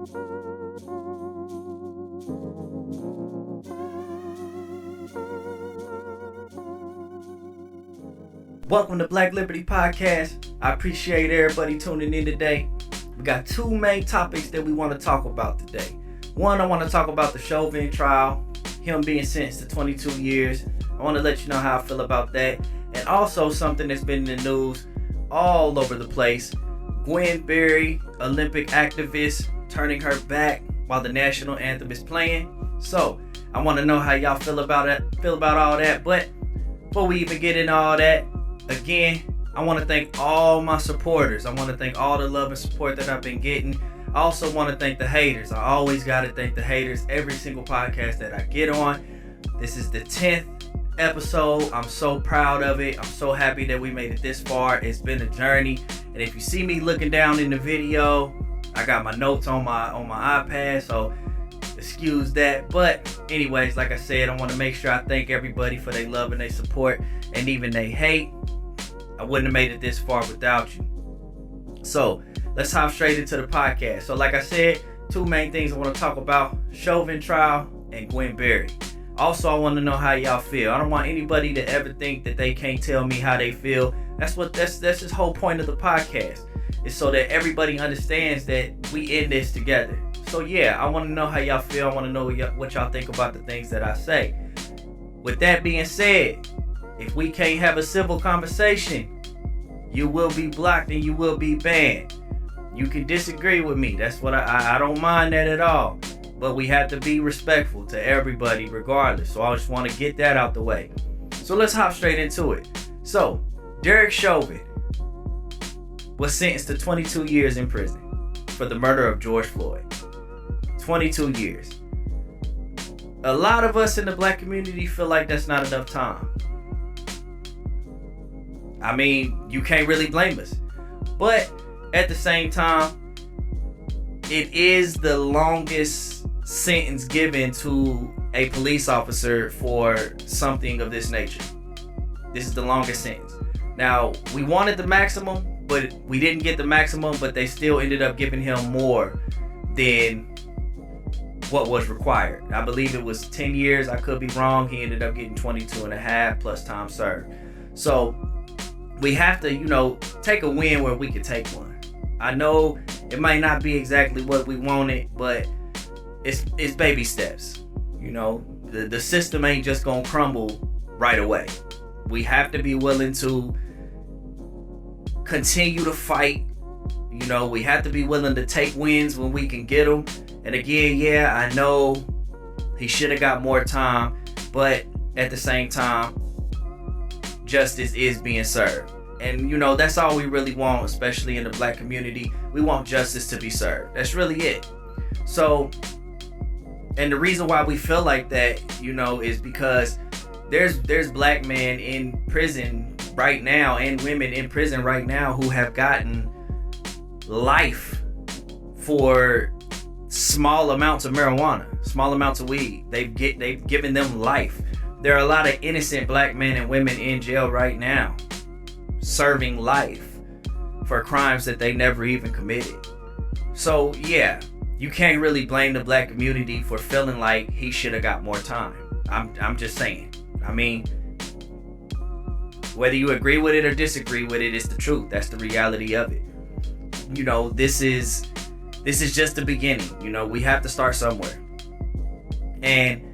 Welcome to Black Liberty Podcast. I appreciate everybody tuning in today. We got two main topics that we want to talk about today. One, I want to talk about the Chauvin trial, him being sentenced to 22 years. I want to let you know how I feel about that. And also something that's been in the news all over the place. Gwen Berry, Olympic activist, turning her back while the national anthem is playing. So, I want to know how y'all feel about all that. But before we even get into all that, again, I want to thank all my supporters. I want to thank all the love and support that I've been getting. I also want to thank the haters. I always got to thank the haters every single podcast that I get on. This is the 10th episode. I'm so proud of it. I'm so happy that we made it this far. It's been a journey. And if you see me looking down in the video, I got my notes on my iPad, so excuse that. But anyways, like I said, I want to make sure I thank everybody for their love and their support and even their hate. I wouldn't have made it this far without you. So let's hop straight into the podcast. So like I said, two main things I want to talk about: Chauvin trial and Gwen Berry. Also, I want to know how y'all feel. I don't want anybody to ever think that they can't tell me how they feel. That's this whole point of the podcast. It's so that everybody understands that we in this together. So yeah, I want to know how y'all feel. I want to know what y'all think about the things that I say. With that being said, if we can't have a civil conversation, you will be blocked and you will be banned. You can disagree with me. That's what I don't mind that at all. But we have to be respectful to everybody regardless. So I just want to get that out the way. So let's hop straight into it. So Derek Chauvin was sentenced to 22 years in prison for the murder of George Floyd. 22 years. A lot of us in the black community feel like that's not enough time. I mean, you can't really blame us. But at the same time, it is the longest sentence given to a police officer for something of this nature. This is the longest sentence. Now, we wanted the maximum, but we didn't get the maximum, but they still ended up giving him more than what was required. I believe it was 10 years. I could be wrong. He ended up getting 22 and a half plus time served. So we have to, take a win where we could take one. I know it might not be exactly what we wanted, but it's baby steps. The system ain't just gonna crumble right away. We have to be willing to continue to fight. We have to be willing to take wins when we can get them. And again, yeah, I know he should have got more time, but at the same time, justice is being served. And that's all we really want, especially in the black community. We want justice to be served. That's really it. So, and the reason why we feel like that, is because there's black men in prison right now and women in prison right now who have gotten life for small amounts of marijuana, small amounts of weed. They've given them life. There are a lot of innocent black men and women in jail right now serving life for crimes that they never even committed. So yeah, you can't really blame the black community for feeling like he should have got more time. I'm just saying. I mean, whether you agree with it or disagree with it, it's the truth. That's the reality of it. This is just the beginning. We have to start somewhere. And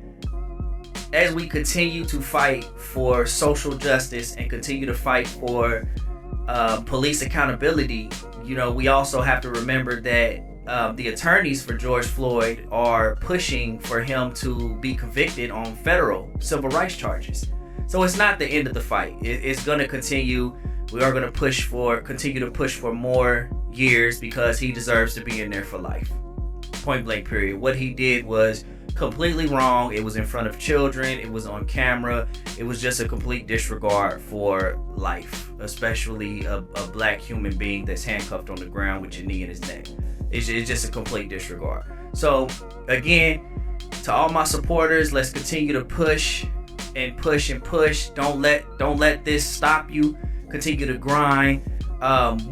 as we continue to fight for social justice and continue to fight for police accountability, we also have to remember that the attorneys for George Floyd are pushing for him to be convicted on federal civil rights charges. So it's not the end of the fight. It's going to continue. We are going to continue to push for more years because he deserves to be in there for life. Point blank period. What he did was completely wrong. It was in front of children. It was on camera. It was just a complete disregard for life, especially a black human being that's handcuffed on the ground with your knee in his neck. It's just a complete disregard. So again, to all my supporters, let's continue to push and push and push. Don't let this stop you. Continue to grind.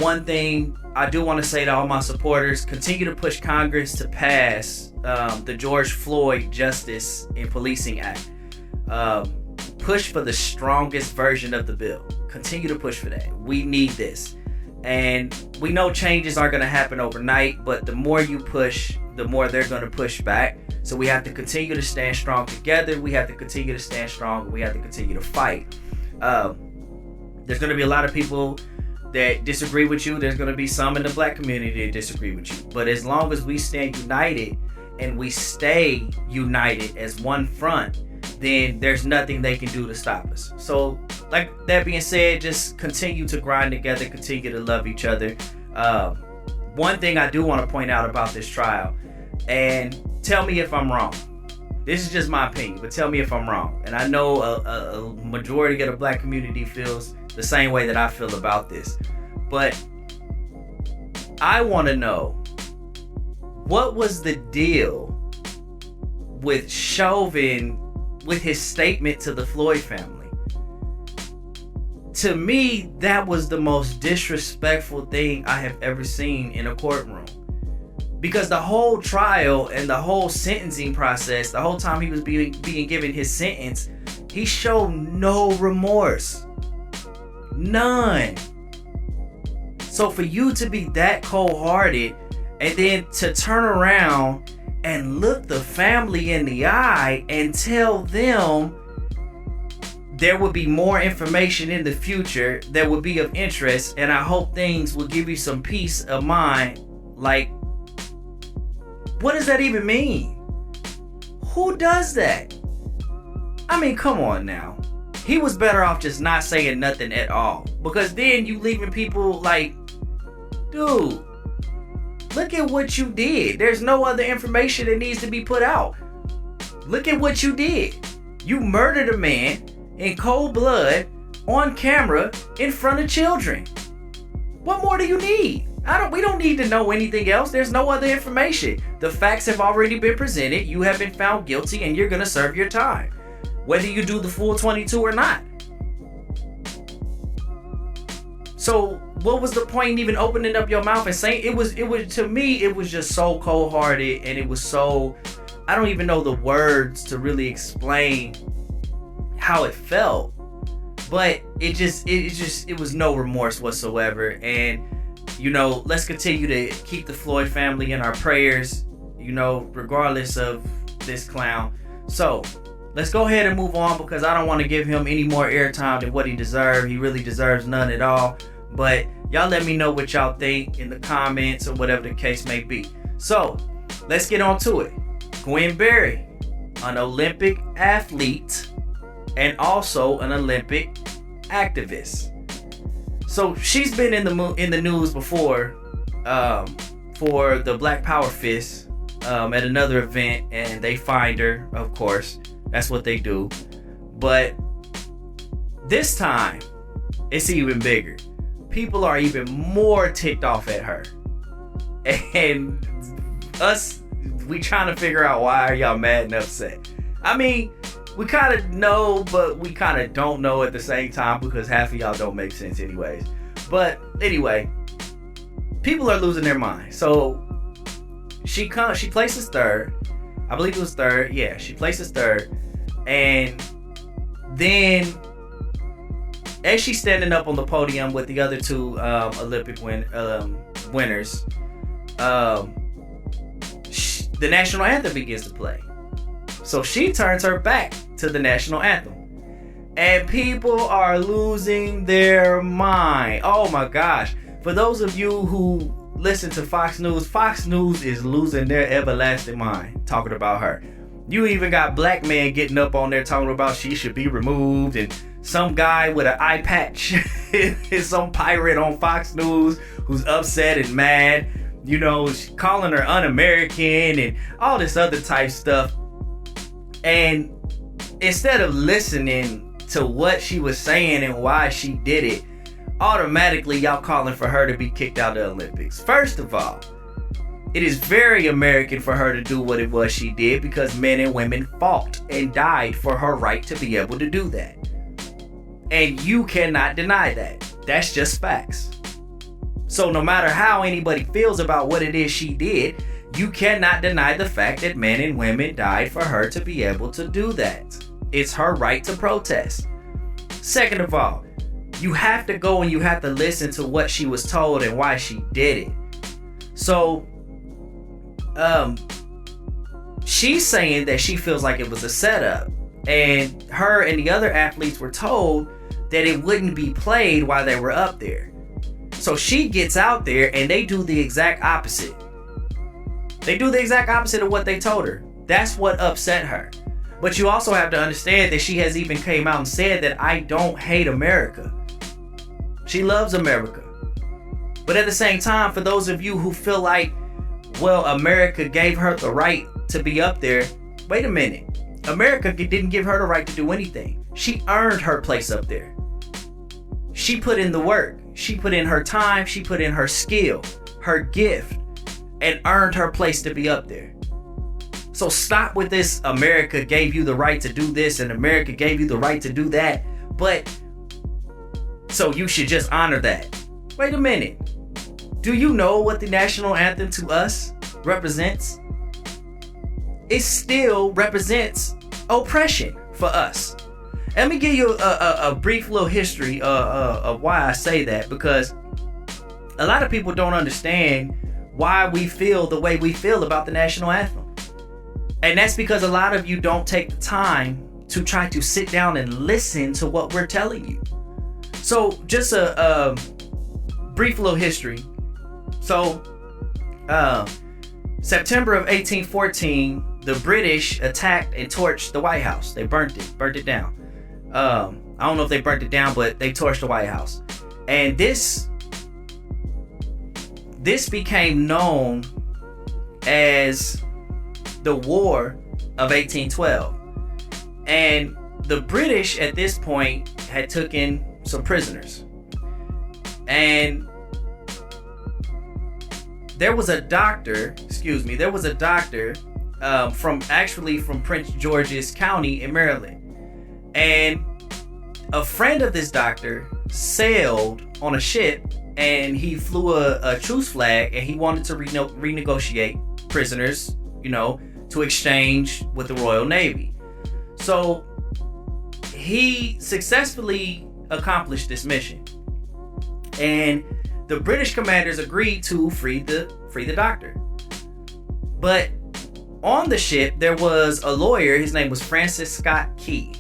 One thing I do want to say to all my supporters, continue to push Congress to pass the George Floyd Justice in Policing Act. Push for the strongest version of the bill. Continue to push for that. We need this. And we know changes aren't going to happen overnight, but the more you push, the more they're going to push back. So we have to continue to stand strong together. We have to continue to stand strong. We have to continue to fight. There's going to be a lot of people that disagree with you. There's going to be some in the black community that disagree with you. But as long as we stand united and we stay united as one front, then there's nothing they can do to stop us. So, like that being said, just continue to grind together, continue to love each other. One thing I do want to point out about this trial, and tell me if I'm wrong. This is just my opinion, but tell me if I'm wrong. And I know a majority of the black community feels the same way that I feel about this. But I want to know, what was the deal with Chauvin with his statement to the Floyd family? To me, that was the most disrespectful thing I have ever seen in a courtroom. Because the whole trial and the whole sentencing process, the whole time he was being given his sentence, he showed no remorse. None. So for you to be that cold-hearted and then to turn around and look the family in the eye and tell them there will be more information in the future that will be of interest, and I hope things will give you some peace of mind. Like, what does that even mean? Who does that? I mean, come on now. He was better off just not saying nothing at all, because then you leaving people like, dude, look at what you did. There's no other information that needs to be put out. Look at what you did. You murdered a man in cold blood on camera in front of children. What more do you need? We don't need to know anything else. There's no other information. The facts have already been presented. You have been found guilty and you're going to serve your time, whether you do the full 22 or not. So what was the point in even opening up your mouth and saying it was to me, it was just so cold-hearted, and it was so, I don't even know the words to really explain how it felt, but it was no remorse whatsoever. And you know, let's continue to keep the Floyd family in our prayers, you know, regardless of this clown. So let's go ahead and move on, because I don't want to give him any more airtime than what he deserves. He really deserves none at all. But y'all let me know what y'all think in the comments or whatever the case may be. So let's get on to it. Gwen Berry, an Olympic athlete and also an Olympic activist. So she's been in the news before for the Black Power Fist at another event, and they fined her, of course. That's what they do. But this time, it's even bigger. People are even more ticked off at her. And we trying to figure out, why are y'all mad and upset? I mean, we kind of know, but we kind of don't know at the same time, because half of y'all don't make sense anyways. But anyway, people are losing their mind. So she places third. I believe it was third. Yeah, she places third. And then as she's standing up on the podium with the other two Olympic winners, the national anthem begins to play. So she turns her back to the national anthem. And people are losing their mind. Oh my gosh. For those of you who listen to Fox News is losing their everlasting mind talking about her. You even got black men getting up on there talking about she should be removed, and some guy with an eye patch is some pirate on Fox News who's upset and mad, you know, calling her un-American and all this other type stuff. And instead of listening to what she was saying and why she did it, automatically y'all calling for her to be kicked out of the Olympics. First of all, it is very American for her to do what it was she did, because men and women fought and died for her right to be able to do that. And you cannot deny that. That's just facts. So no matter how anybody feels about what it is she did, you cannot deny the fact that men and women died for her to be able to do that. It's her right to protest. Second of all, you have to go and you have to listen to what she was told and why she did it. So, she's saying that she feels like it was a setup, and her and the other athletes were told that it wouldn't be played while they were up there. So she gets out there and they do the exact opposite. They do the exact opposite of what they told her. That's what upset her. But you also have to understand that she has even came out and said that I don't hate America. She loves America. But at the same time, for those of you who feel like, well, America gave her the right to be up there, wait a minute. America didn't give her the right to do anything. She earned her place up there. She put in the work. She put in her time. She put in her skill, her gift, and earned her place to be up there. So stop with this, America gave you the right to do this and America gave you the right to do that, but so you should just honor that. Wait a minute. Do you know what the national anthem to us represents? It still represents oppression for us. Let me give you a brief little history of why I say that, because a lot of people don't understand why we feel the way we feel about the national anthem. And that's because a lot of you don't take the time to try to sit down and listen to what we're telling you. So just a brief little history. So September of 1814, the British attacked and torched the White House. They burnt it down. I don't know if they burnt it down, but they torched the White House. And this became known as the War of 1812. And the British at this point had taken some prisoners. And there was a doctor from Prince George's County in Maryland. And a friend of this doctor sailed on a ship and he flew a truce flag and he wanted to renegotiate prisoners, to exchange with the Royal Navy. So he successfully accomplished this mission. And the British commanders agreed to free the doctor. But on the ship, there was a lawyer. His name was Francis Scott Key.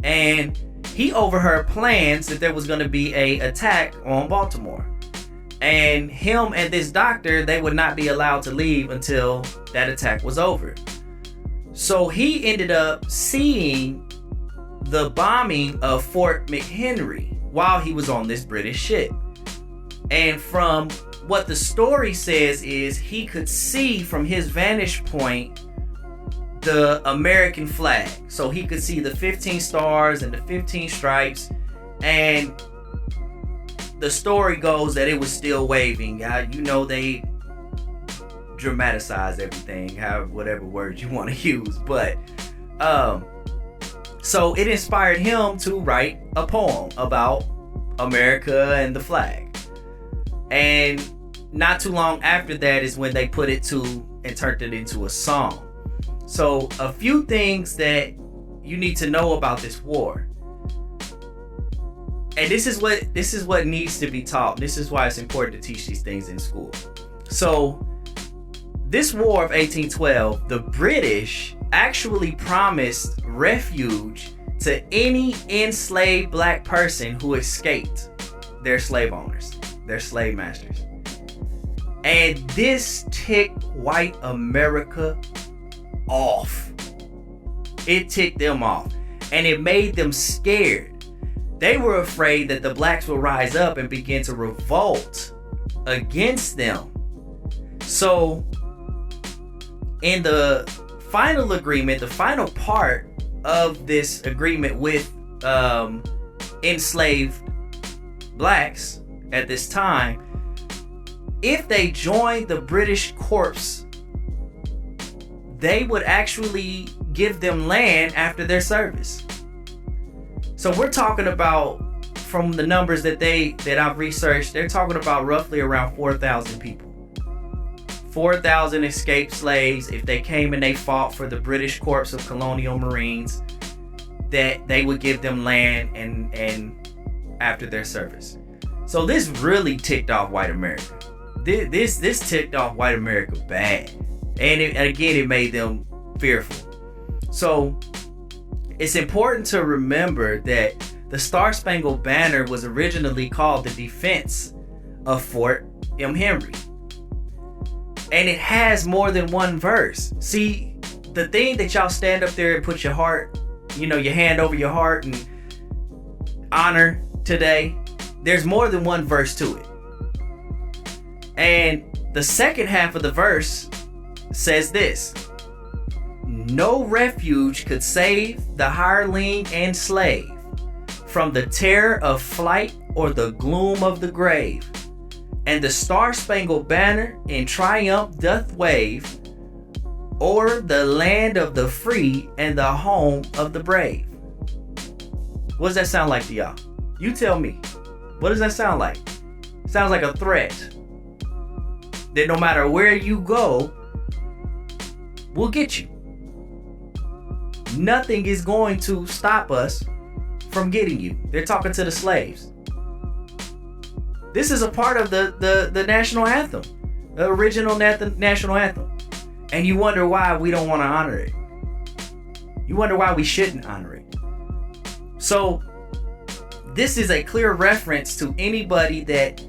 And he overheard plans that there was going to be an attack on Baltimore. And him and this doctor, they would not be allowed to leave until that attack was over. So he ended up seeing the bombing of Fort McHenry while he was on this British ship. And from what the story says is he could see from his vantage point the American flag. So he could see the 15 stars and the 15 stripes. And the story goes that it was still waving. They dramatize everything, whatever words you want to use. But so it inspired him to write a poem about America and the flag. And not too long after that is when they put it to and turned it into a song. So a few things that you need to know about this war. And this is what needs to be taught. This is why it's important to teach these things in school. So this War of 1812, the British actually promised refuge to any enslaved black person who escaped their slave owners, their slave masters. And this ticked white America off. It ticked them off. And it made them scared. They were afraid that the blacks would rise up and begin to revolt against them. So in the final agreement, the final part of this agreement with enslaved blacks at this time, if they joined the British corps, they would actually give them land after their service. So we're talking about from the numbers that I've researched, they're talking about roughly around 4,000 people. 4,000 escaped slaves. If they came and they fought for the British Corps of Colonial Marines, that they would give them land and after their service. So this really ticked off white America. This ticked off white America bad. And again, it made them fearful. So it's important to remember that the Star-Spangled Banner was originally called the Defense of Fort Henry. And it has more than one verse. See, the thing that y'all stand up there and put your heart, your hand over your heart and honor today, there's more than one verse to it. And the second half of the verse says this: no refuge could save the hireling and slave from the terror of flight or the gloom of the grave. And the Star-Spangled Banner in triumph doth wave o'er the land of the free and the home of the brave. What does that sound like to y'all? You tell me. What does that sound like? Sounds like a threat. That no matter where you go, we'll get you. Nothing is going to stop us from getting you. They're talking to the slaves. This is a part of the national anthem, the original national anthem. And you wonder why we don't want to honor it. You wonder why we shouldn't honor it. So this is a clear reference to anybody that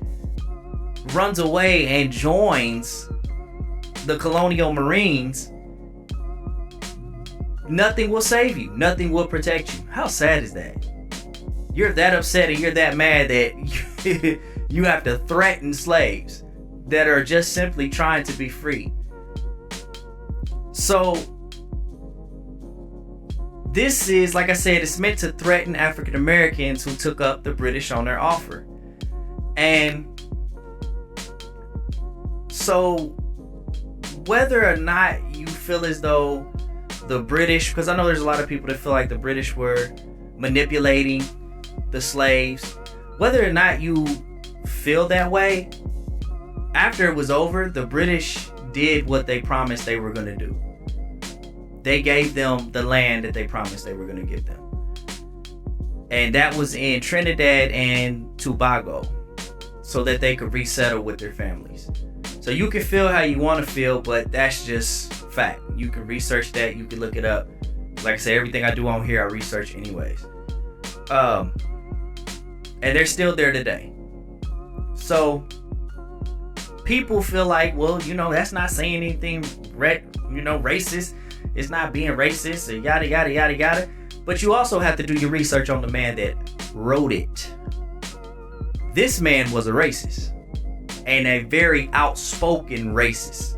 runs away and joins the Colonial Marines. Nothing will save you. Nothing will protect you. How sad is that? You're that upset and you're that mad that you have to threaten slaves that are just simply trying to be free. So this is, like I said, it's meant to threaten African Americans who took up the British on their offer. And so whether or not you feel as though the British, because I know there's a lot of people that feel like the British were manipulating the slaves, whether or not you feel that way, after it was over, the British did what they promised they were going to do. They gave them the land that they promised they were going to give them. And that was in Trinidad and Tobago, so that they could resettle with their families. So you can feel how you want to feel, but that's just fact. You can research that. You can look it up. Like I said, everything I do on here, I research anyways. And they're still there today. So people feel like, well, that's not saying anything, racist. It's not being racist or yada, yada, yada, yada. But you also have to do your research on the man that wrote it. This man was a racist and a very outspoken racist.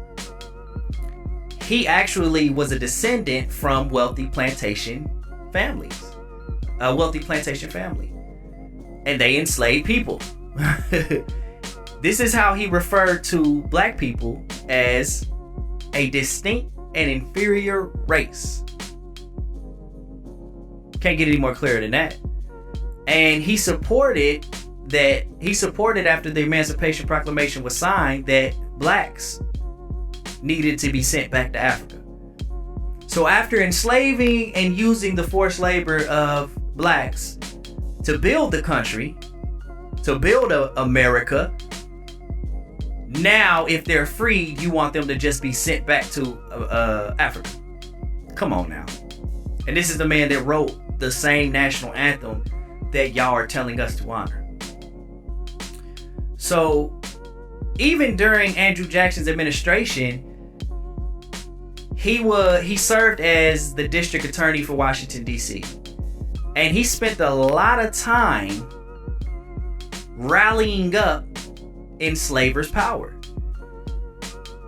He actually was a descendant from wealthy plantation families. A wealthy plantation family. And they enslaved people. This is how he referred to black people as a distinct and inferior race. Can't get any more clear than that. And he supported after the Emancipation Proclamation was signed that blacks needed to be sent back to Africa. So after enslaving and using the forced labor of blacks to build the country, to build America, now if they're freed, you want them to just be sent back to Africa. Come on now. And this is the man that wrote the same national anthem that y'all are telling us to honor. So even during Andrew Jackson's administration, he served as the district attorney for Washington, D.C. And he spent a lot of time rallying up enslavers' power.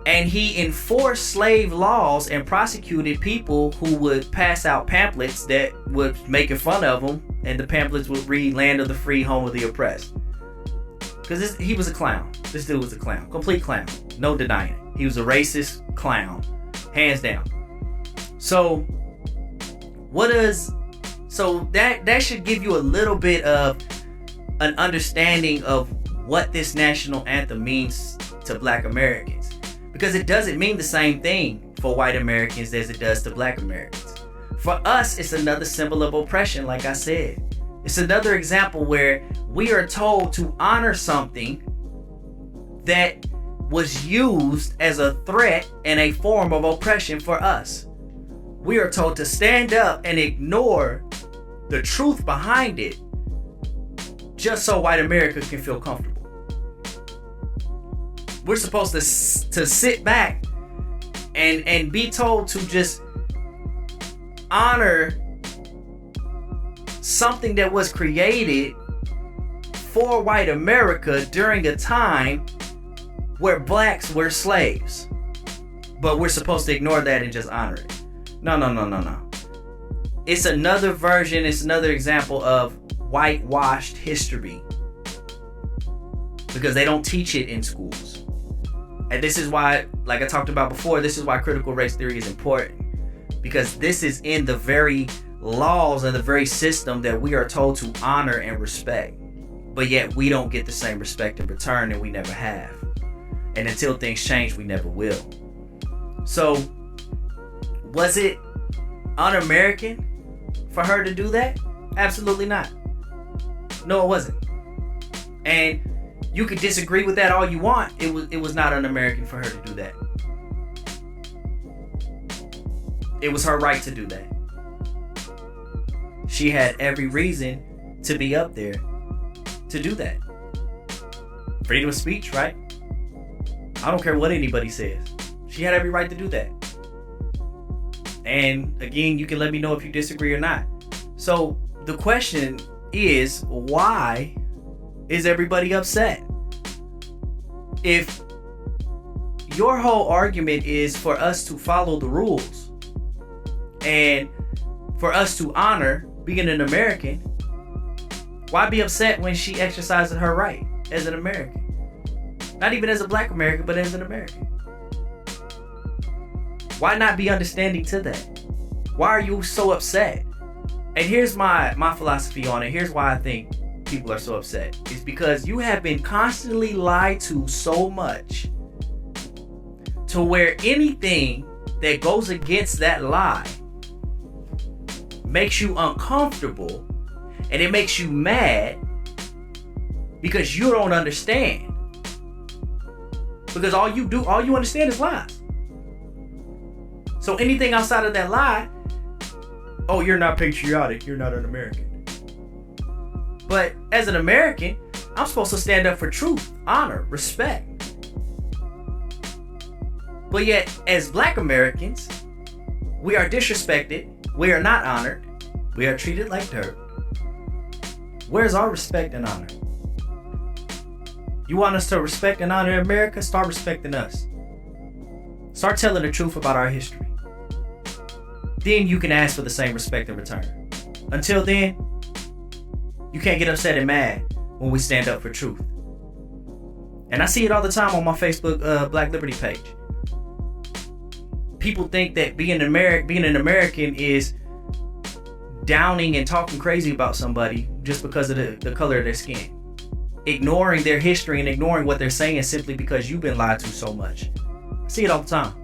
And he enforced slave laws and prosecuted people who would pass out pamphlets that would making fun of them, and the pamphlets would read "Land of the Free, Home of the Oppressed." Because he was a clown. This dude was a clown. Complete clown. No denying it. He was a racist clown. Hands down. So that should give you a little bit of an understanding of what this national anthem means to Black Americans. Because it doesn't mean the same thing for white Americans as it does to Black Americans. For us, it's another symbol of oppression, like I said. It's another example where we are told to honor something that was used as a threat and a form of oppression for us. We are told to stand up and ignore the truth behind it just so white America can feel comfortable. We're supposed to sit back and be told to just honor something that was created for white America during a time where blacks were slaves. But we're supposed to ignore that and just honor it. No. It's another version, it's another example of whitewashed history. Because they don't teach it in schools. And this is why, like I talked about before, this is why critical race theory is important. Because this is in the very laws and the very system that we are told to honor and respect. But yet we don't get the same respect in return, and we never have. And until things change, we never will. So, was it un-American for her to do that? Absolutely not. No, it wasn't. And you could disagree with that all you want. It was not un-American for her to do that. It was her right to do that. She had every reason to be up there to do that. Freedom of speech, right? I don't care what anybody says. She had every right to do that. And again, you can let me know if you disagree or not. So the question is, why is everybody upset? If your whole argument is for us to follow the rules and for us to honor being an American, why be upset when she exercises her right as an American? Not even as a Black American, but as an American. Why not be understanding to that? Why are you so upset? And here's my philosophy on it. Here's why I think people are so upset. It's because you have been constantly lied to so much to where anything that goes against that lie makes you uncomfortable and it makes you mad because you don't understand. Because all you understand is lies. So anything outside of that lie, oh, you're not patriotic, you're not an American. But as an American, I'm supposed to stand up for truth, honor, respect. But yet, as Black Americans, we are disrespected, we are not honored, we are treated like dirt. Where's our respect and honor? You want us to respect and honor America? Start respecting us. Start telling the truth about our history. Then you can ask for the same respect in return. Until then, you can't get upset and mad when we stand up for truth. And I see it all the time on my Facebook Black Liberty page. People think that being an American is downing and talking crazy about somebody just because of the color of their skin. Ignoring their history and ignoring what they're saying simply because you've been lied to so much. I see it all the time.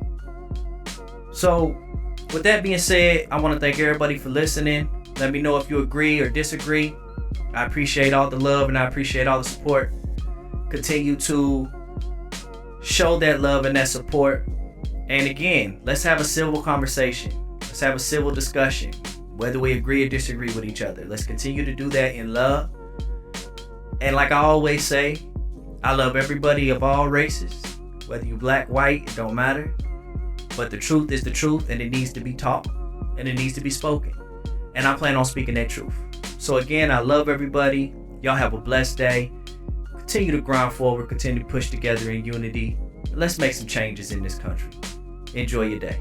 So, with that being said, I want to thank everybody for listening. Let me know if you agree or disagree. I appreciate all the love and I appreciate all the support. Continue to show that love and that support. And again, let's have a civil conversation. Let's have a civil discussion, whether we agree or disagree with each other. Let's continue to do that in love. And like I always say, I love everybody of all races. Whether you're black, white, it don't matter. But the truth is the truth, and it needs to be taught, and it needs to be spoken. And I plan on speaking that truth. So again, I love everybody. Y'all have a blessed day. Continue to grind forward, continue to push together in unity. Let's make some changes in this country. Enjoy your day.